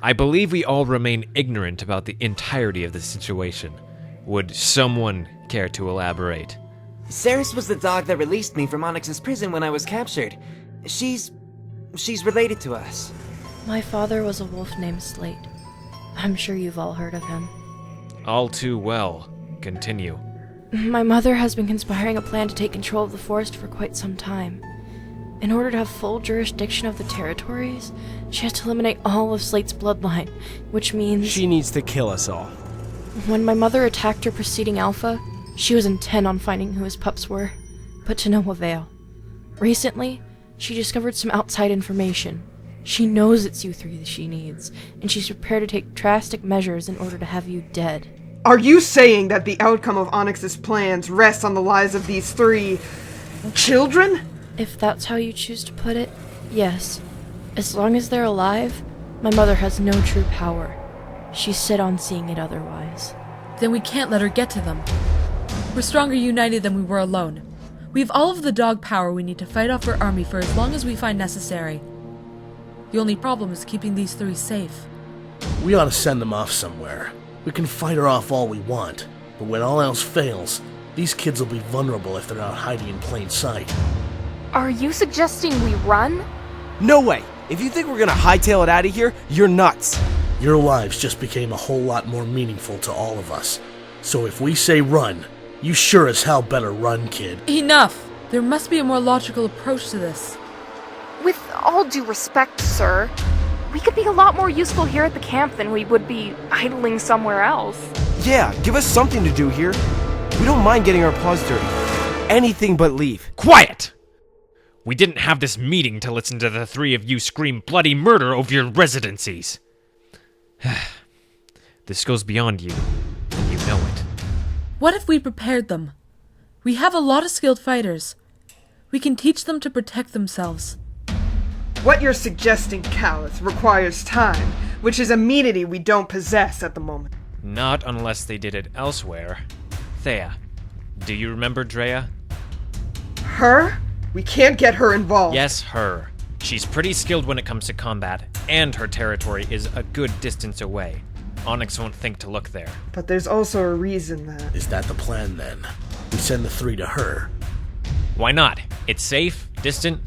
I believe we all remain ignorant about the entirety of the situation. Would someone care to elaborate? Seris was the dog that released me from Onyx's prison when I was captured. She's related to us. My father was a wolf named Slate. I'm sure you've all heard of him. All too well. Continue. My mother has been conspiring a plan to take control of the forest for quite some time. In order to have full jurisdiction of the territories, she has to eliminate all of Slate's bloodline, which means... She needs to kill us all. When my mother attacked her preceding alpha, she was intent on finding who his pups were, but to no avail. Recently, she discovered some outside information. She knows it's you three that she needs, and she's prepared to take drastic measures in order to have you dead. Are you saying that the outcome of Onyx's plans rests on the lives of these 3... children? If that's how you choose to put it, yes. As long as they're alive, my mother has no true power. She's set on seeing it otherwise. Then we can't let her get to them. We're stronger united than we were alone. We have all of the dog power we need to fight off her army for as long as we find necessary. The only problem is keeping these 3 safe. We ought to send them off somewhere. We can fight her off all we want, but when all else fails, these kids will be vulnerable if they're not hiding in plain sight. Are you suggesting we run? No way! If you think we're gonna hightail it out of here, you're nuts! Your lives just became a whole lot more meaningful to all of us. So if we say run, you sure as hell better run, kid. Enough! There must be a more logical approach to this. With all due respect, sir, we could be a lot more useful here at the camp than we would be idling somewhere else. Yeah, give us something to do here. We don't mind getting our paws dirty. Anything but leave. Quiet! We didn't have this meeting to listen to the 3 of you scream bloody murder over your residencies. This goes beyond you, and you know it. What if we prepared them? We have a lot of skilled fighters. We can teach them to protect themselves. What you're suggesting, Callus, requires time, which is amenity we don't possess at the moment. Not unless they did it elsewhere. Thea, do you remember Drea? Her? We can't get her involved. Yes, her. She's pretty skilled when it comes to combat, and her territory is a good distance away. Onyx won't think to look there. But there's also a reason that... Is that the plan, then? We send the 3 to her. Why not? It's safe, distant,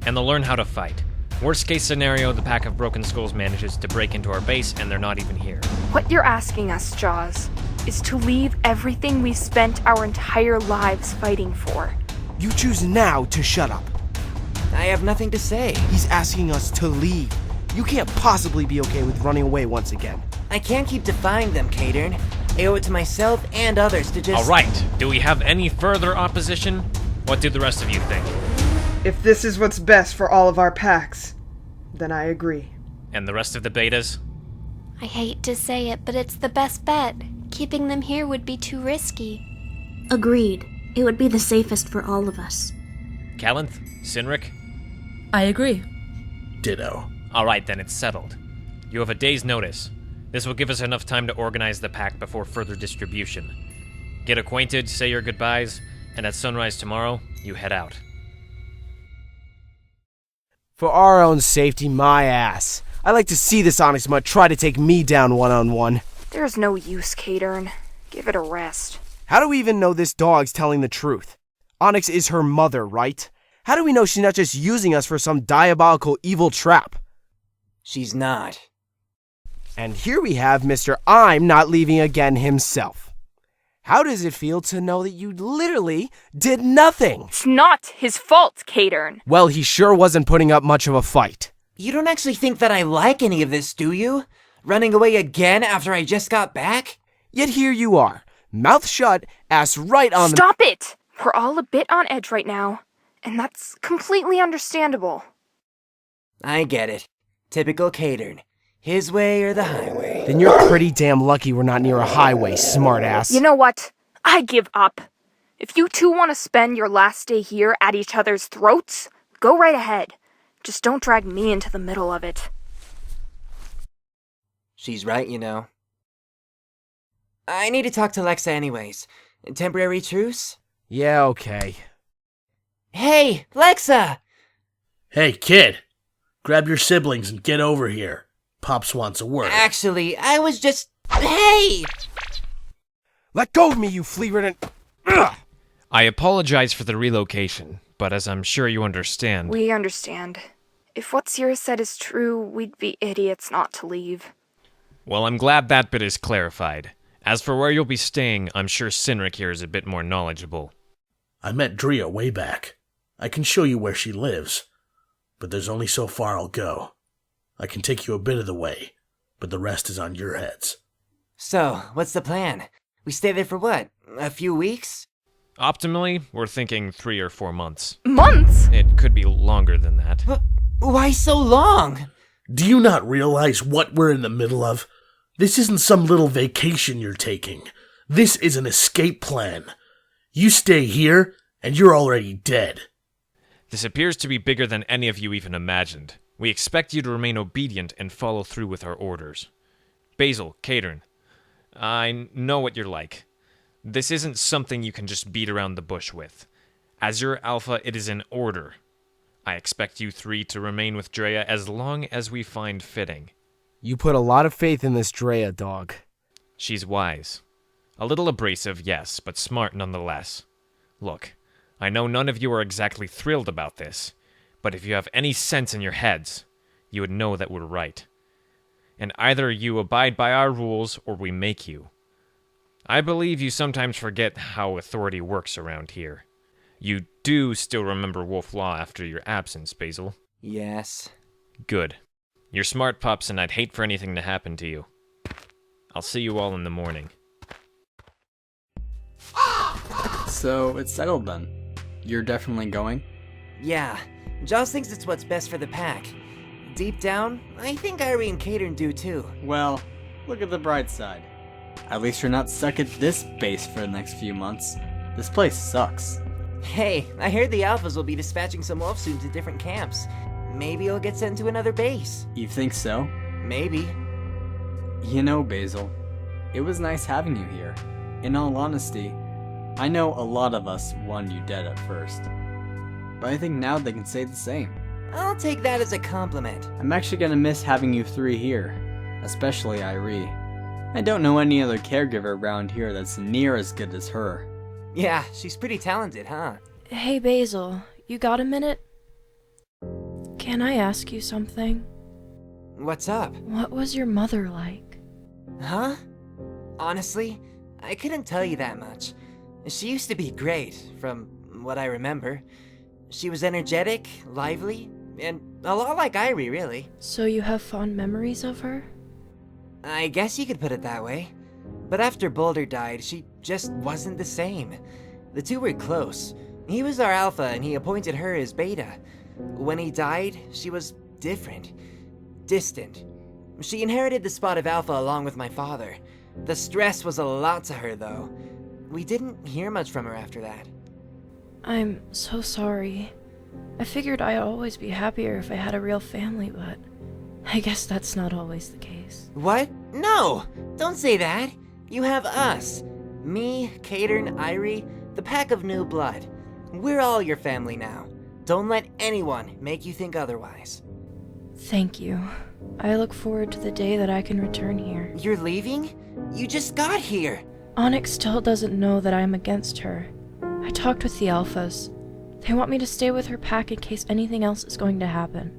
and they'll learn how to fight. Worst case scenario, the pack of Broken Skulls manages to break into our base and they're not even here. What you're asking us, Jaws, is to leave everything we've spent our entire lives fighting for. You choose now to shut up. I have nothing to say. He's asking us to leave. You can't possibly be okay with running away once again. I can't keep defying them, Cadeyrn. I owe it to myself and others to just... Alright, do we have any further opposition? What do the rest of you think? If this is what's best for all of our packs, then I agree. And the rest of the betas? I hate to say it, but it's the best bet. Keeping them here would be too risky. Agreed. It would be the safest for all of us. Calanth? Sinric? I agree. Ditto. Alright then, it's settled. You have a day's notice. This will give us enough time to organize the pack before further distribution. Get acquainted, say your goodbyes, and at sunrise tomorrow, you head out. For our own safety, my ass. I like to see this Onyx mutt try to take me down one-on-one. There's no use, Cadeyrn. Give it a rest. How do we even know this dog's telling the truth? Onyx is her mother, right? How do we know she's not just using us for some diabolical evil trap? She's not. And here we have Mr. I'm not leaving again himself. How does it feel to know that you literally did nothing? It's not his fault, Cadeyrn. Well, he sure wasn't putting up much of a fight. You don't actually think that I like any of this, do you? Running away again after I just got back? Yet here you are, mouth shut, ass right on the... Stop it! We're all a bit on edge right now, and that's completely understandable. I get it. Typical Cadeyrn. His way or the highway. Then you're pretty damn lucky we're not near a highway, smartass. You know what? I give up. If you two want to spend your last day here at each other's throats, go right ahead. Just don't drag me into the middle of it. She's right, you know. I need to talk to Lexa anyways. Temporary truce? Yeah, okay. Hey, Lexa! Hey, kid! Grab your siblings and get over here. Pops wants a word. Actually, I was just... Hey! Let go of me, you flea-ridden... Ugh! I apologize for the relocation, but as I'm sure you understand... We understand. If what Seris said is true, we'd be idiots not to leave. Well, I'm glad that bit is clarified. As for where you'll be staying, I'm sure Cynric here is a bit more knowledgeable. I met Drea way back. I can show you where she lives, but there's only so far I'll go. I can take you a bit of the way, but the rest is on your heads. So, what's the plan? We stay there for what? A few weeks? Optimally, we're thinking 3 or 4 months. Months? It could be longer than that. Why so long? Do you not realize what we're in the middle of? This isn't some little vacation you're taking. This is an escape plan. You stay here, and you're already dead. This appears to be bigger than any of you even imagined. We expect you to remain obedient and follow through with our orders. Basile, Cadeyrn, I know what you're like. This isn't something you can just beat around the bush with. As your alpha, it is an order. I expect you 3 to remain with Drea as long as we find fitting. You put a lot of faith in this Drea, dog. She's wise. A little abrasive, yes, but smart nonetheless. Look, I know none of you are exactly thrilled about this, but if you have any sense in your heads, you would know that we're right. And either you abide by our rules or we make you. I believe you sometimes forget how authority works around here. You do still remember Wolf Law after your absence, Basile? Yes. Good. You're smart, pups, and I'd hate for anything to happen to you. I'll see you all in the morning. So, it's settled then. You're definitely going? Yeah. Jaws thinks it's what's best for the pack. Deep down, I think Irie and Cadeyrn do too. Well, look at the bright side. At least you're not stuck at this base for the next few months. This place sucks. Hey, I heard the Alphas will be dispatching some wolves soon to different camps. Maybe he'll get sent to another base. You think so? Maybe. You know, Basile, it was nice having you here. In all honesty, I know a lot of us wanted you dead at first. But I think now they can say the same. I'll take that as a compliment. I'm actually gonna miss having you 3 here, especially Irie. I don't know any other caregiver around here that's near as good as her. Yeah, she's pretty talented, huh? Hey, Basile, you got a minute? Can I ask you something? What's up? What was your mother like? Huh? Honestly, I couldn't tell you that much. She used to be great, from what I remember. She was energetic, lively, and a lot like Irie, really. So you have fond memories of her? I guess you could put it that way. But after Boulder died, she just wasn't the same. The two were close. He was our alpha, and he appointed her as beta. When he died, she was different. Distant. She inherited the spot of alpha along with my father. The stress was a lot to her, though. We didn't hear much from her after that. I'm so sorry. I figured I'd always be happier if I had a real family, but I guess that's not always the case. What? No! Don't say that! You have us. Me, Cadeyrn, Irie, the pack of new blood. We're all your family now. Don't let anyone make you think otherwise. Thank you. I look forward to the day that I can return here. You're leaving? You just got here! Onyx still doesn't know that I'm against her. I talked with the Alphas. They want me to stay with her pack in case anything else is going to happen.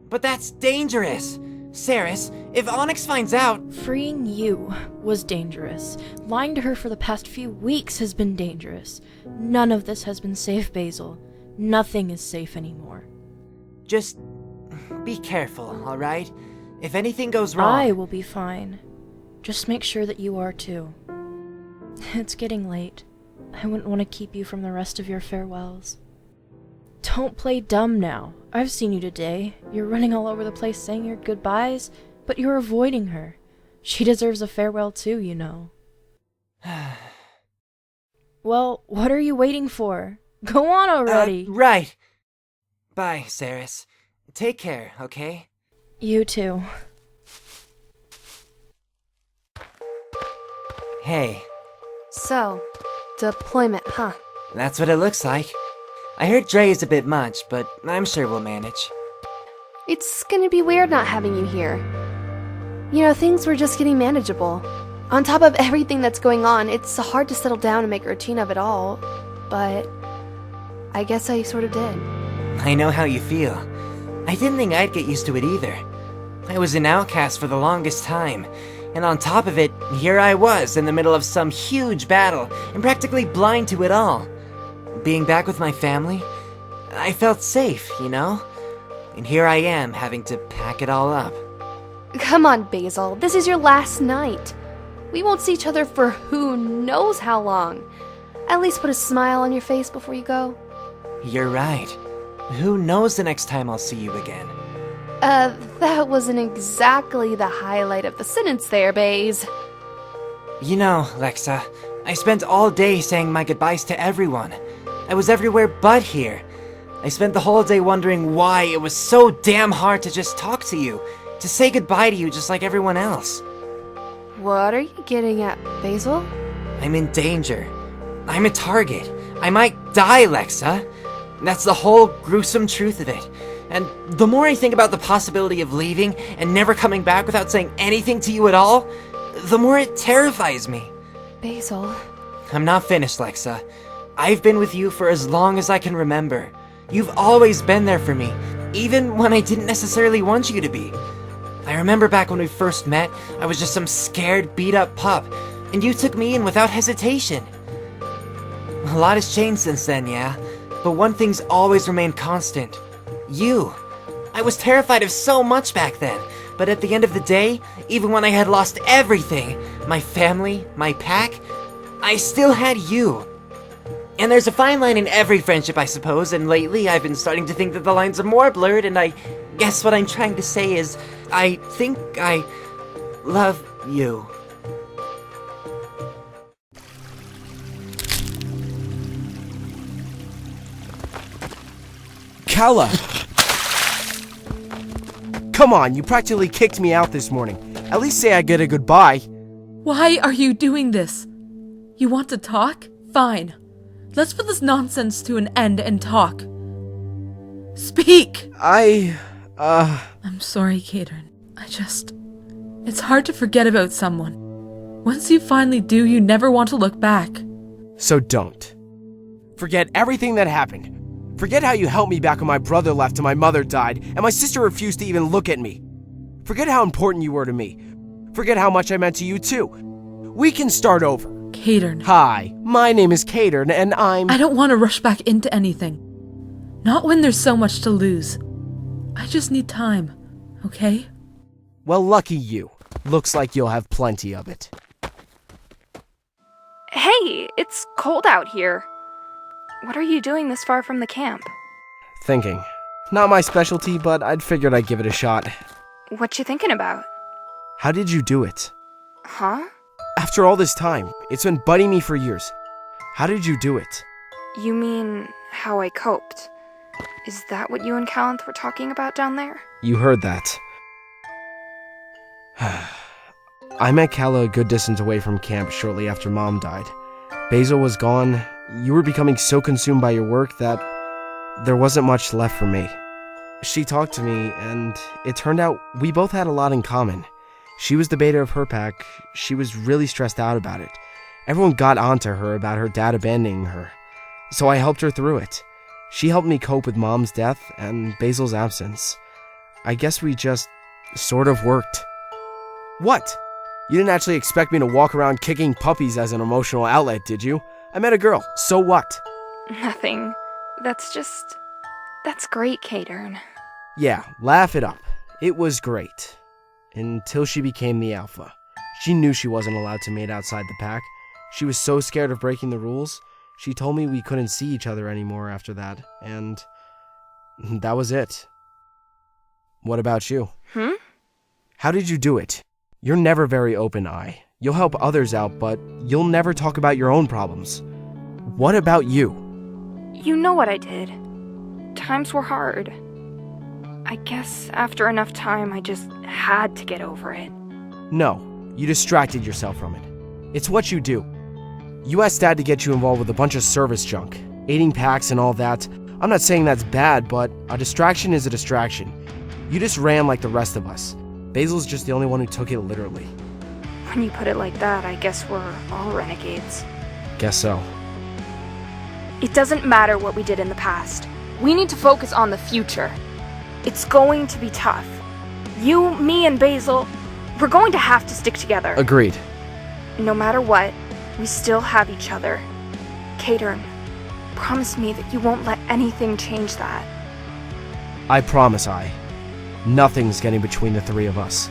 But that's dangerous! Seris, if Onyx finds out... Freeing you was dangerous. Lying to her for the past few weeks has been dangerous. None of this has been safe, Basile. Nothing is safe anymore. Just be careful, alright? If anything goes wrong... I will be fine. Just make sure that you are too. It's getting late. I wouldn't want to keep you from the rest of your farewells. Don't play dumb now. I've seen you today. You're running all over the place saying your goodbyes, but you're avoiding her. She deserves a farewell too, you know. Well, what are you waiting for? Go on already! Right! Bye, Seris. Take care, okay? You too. Hey. So, deployment, huh? That's what it looks like. I heard Dre is a bit much, but I'm sure we'll manage. It's gonna be weird not having you here. You know, things were just getting manageable. On top of everything that's going on, it's hard to settle down and make a routine of it all. But I guess I sort of did. I know how you feel. I didn't think I'd get used to it either. I was an outcast for the longest time, and on top of it, here I was in the middle of some huge battle and practically blind to it all. Being back with my family, I felt safe, you know? And here I am having to pack it all up. Come on, Basil. This is your last night. We won't see each other for who knows how long. At least put a smile on your face before you go. You're right. Who knows the next time I'll see you again? That wasn't exactly the highlight of the sentence there, Baze. You know, Lexa, I spent all day saying my goodbyes to everyone. I was everywhere but here. I spent the whole day wondering why it was so damn hard to just talk to you, to say goodbye to you just like everyone else. What are you getting at, Basil? I'm in danger. I'm a target. I might die, Lexa. That's the whole gruesome truth of it. And the more I think about the possibility of leaving and never coming back without saying anything to you at all, the more it terrifies me. Basil. I'm not finished, Lexa. I've been with you for as long as I can remember. You've always been there for me, even when I didn't necessarily want you to be. I remember back when we first met, I was just some scared, beat-up pup, and you took me in without hesitation. A lot has changed since then, yeah, but one thing's always remained constant. You. I was terrified of so much back then, but at the end of the day, even when I had lost everything, my family, my pack, I still had you. And there's a fine line in every friendship, I suppose, and lately I've been starting to think that the lines are more blurred, and I guess what I'm trying to say is, I think I love you. Kala! Come on, you practically kicked me out this morning. At least say I get a goodbye. Why are you doing this? You want to talk? Fine. Let's put this nonsense to an end and talk. Speak! I'm sorry, Cadeyrn. It's hard to forget about someone. Once you finally do, you never want to look back. So don't. Forget everything that happened. Forget how you helped me back when my brother left and my mother died, and my sister refused to even look at me. Forget how important you were to me. Forget how much I meant to you, too. We can start over. Cadeyrn. Hi, my name is Cadeyrn, and I don't want to rush back into anything. Not when there's so much to lose. I just need time, okay? Well, lucky you. Looks like you'll have plenty of it. Hey, it's cold out here. What are you doing this far from the camp? Thinking. Not my specialty, but I'd figured I'd give it a shot. What you thinking about? How did you do it? Huh? After all this time, it's been bugging me for years. How did you do it? You mean how I coped? Is that what you and Calanth were talking about down there? You heard that. I met Kala a good distance away from camp shortly after Mom died. Basil was gone. You were becoming so consumed by your work that there wasn't much left for me. She talked to me, and it turned out we both had a lot in common. She was the beta of her pack. She was really stressed out about it. Everyone got onto her about her dad abandoning her. So I helped her through it. She helped me cope with Mom's death and Basil's absence. I guess we just sort of worked. What? You didn't actually expect me to walk around kicking puppies as an emotional outlet, did you? I met a girl, so what? Nothing. That's great, Cadeyrn. Yeah, laugh it up. It was great. Until she became the alpha. She knew she wasn't allowed to mate outside the pack. She was so scared of breaking the rules. She told me we couldn't see each other anymore after that, and that was it. What about you? How did you do it? You're never very open-eye. You'll help others out, but you'll never talk about your own problems. What about you? You know what I did. Times were hard. I guess after enough time, I just had to get over it. No, you distracted yourself from it. It's what you do. You asked Dad to get you involved with a bunch of service junk, aiding packs and all that. I'm not saying that's bad, but a distraction is a distraction. You just ran like the rest of us. Basil's just the only one who took it literally. When you put it like that, I guess we're all renegades. Guess so. It doesn't matter what we did in the past. We need to focus on the future. It's going to be tough. You, me, and Basil, we're going to have to stick together. Agreed. No matter what, we still have each other. Cadeyrn, promise me that you won't let anything change that. I promise, Nothing's getting between the three of us.